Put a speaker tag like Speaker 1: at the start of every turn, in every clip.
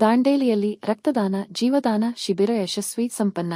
Speaker 1: ದಾಂಡೇಲಿಯಲ್ಲಿ ರಕ್ತದಾನ ಜೀವದಾನ ಶಿಬಿರ ಯಶಸ್ವಿ ಸಂಪನ್ನ.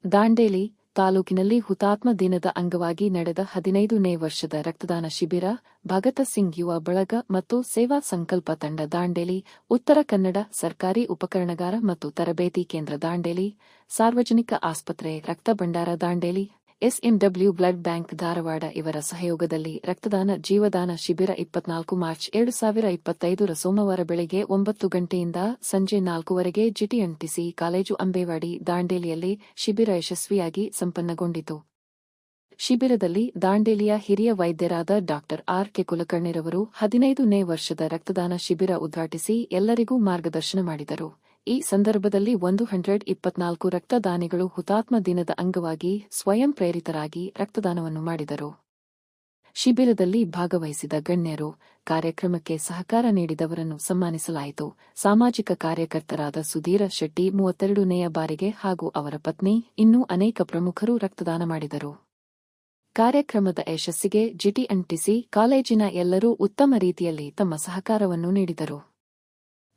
Speaker 1: ದಾಂಡೇಲಿ ತಾಲೂಕಿನಲ್ಲಿ ಹುತಾತ್ಮ ದಿನದ ಅಂಗವಾಗಿ ನಡೆದ 15ನೇ ವರ್ಷದ ರಕ್ತದಾನ ಶಿಬಿರ ಭಗತ ಸಿಂಗ್ ಯುವ ಬಳಗ ಮತ್ತು ಸೇವಾ ಸಂಕಲ್ಪ ತಂಡ ದಾಂಡೇಲಿ ಉತ್ತರ ಕನ್ನಡ ಸರ್ಕಾರಿ ಉಪಕರಣಗಾರ ಮತ್ತು ತರಬೇತಿ ಕೇಂದ್ರ ದಾಂಡೇಲಿ ಸಾರ್ವಜನಿಕ ಆಸ್ಪತ್ರೆ ರಕ್ತ ಭಂಡಾರ ದಾಂಡೇಲಿ ಎಸ್ಎಂಡಬ್ಲ್ಯೂ ಬ್ಲಡ್ ಬ್ಯಾಂಕ್ ಧಾರವಾಡ ಇವರ ಸಹಯೋಗದಲ್ಲಿ ರಕ್ತದಾನ ಜೀವದಾನ ಶಿಬಿರ 24 ಮಾರ್ಚ್ 2025 ಸೋಮವಾರ ಬೆಳಗ್ಗೆ 9 ಗಂಟೆಯಿಂದ ಸಂಜೆ 4ವರೆಗೆ ಜಿಟಿಎನ್ಟಿಸಿ ಕಾಲೇಜು ಅಂಬೇವಾಡಿ ದಾಂಡೇಲಿಯಲ್ಲಿ ಶಿಬಿರ ಯಶಸ್ವಿಯಾಗಿ ಸಂಪನ್ನಗೊಂಡಿತು. ಶಿಬಿರದಲ್ಲಿ ದಾಂಡೇಲಿಯ ಹಿರಿಯ ವೈದ್ಯರಾದ ಡಾಕ್ಟರ್ ಆರ್.ಕೆ. ಕುಲಕರ್ಣಿರವರು 15ನೇ ವರ್ಷದ ರಕ್ತದಾನ ಶಿಬಿರ ಉದ್ಘಾಟಿಸಿ ಎಲ್ಲರಿಗೂ ಮಾರ್ಗದರ್ಶನ ಮಾಡಿದರು. ಈ ಸಂದರ್ಭದಲ್ಲಿ 124 ರಕ್ತದಾನಿಗಳು ಹುತಾತ್ಮ ದಿನದ ಅಂಗವಾಗಿ ಸ್ವಯಂ ಪ್ರೇರಿತರಾಗಿ ರಕ್ತದಾನವನ್ನು ಮಾಡಿದರು. ಶಿಬಿರದಲ್ಲಿ ಭಾಗವಹಿಸಿದ ಗಣ್ಯರು, ಕಾರ್ಯಕ್ರಮಕ್ಕೆ ಸಹಕಾರ ನೀಡಿದವರನ್ನು ಸನ್ಮಾನಿಸಲಾಯಿತು. ಸಾಮಾಜಿಕ ಕಾರ್ಯಕರ್ತರಾದ ಸುಧೀರ ಶೆಟ್ಟಿ 32ನೇಯ ಬಾರಿಗೆ ಹಾಗೂ ಅವರ ಪತ್ನಿ ಇನ್ನೂ ಅನೇಕ ಪ್ರಮುಖರು ರಕ್ತದಾನ ಮಾಡಿದರು. ಕಾರ್ಯಕ್ರಮದ ಯಶಸ್ಸಿಗೆ ಜಿಟಿಎನ್ಟಿಸಿ ಕಾಲೇಜಿನ ಎಲ್ಲರೂ ಉತ್ತಮ ರೀತಿಯಲ್ಲಿ ತಮ್ಮ ಸಹಕಾರವನ್ನು ನೀಡಿದರು.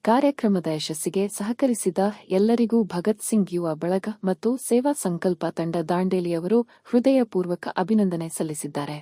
Speaker 1: ಕಾರ್ಯಕ್ರಮದ ಯಶಸ್ಸಿಗೆ ಸಹಕರಿಸಿದ ಎಲ್ಲರಿಗೂ ಭಗತ್ ಸಿಂಗ್ ಯುವ ಬಳಗ ಮತ್ತು ಸೇವಾ ಸಂಕಲ್ಪ ತಂಡ ದಾಂಡೇಲಿಯವರು ಹೃದಯಪೂರ್ವಕ ಅಭಿನಂದನೆ ಸಲ್ಲಿಸಿದ್ದಾರೆ.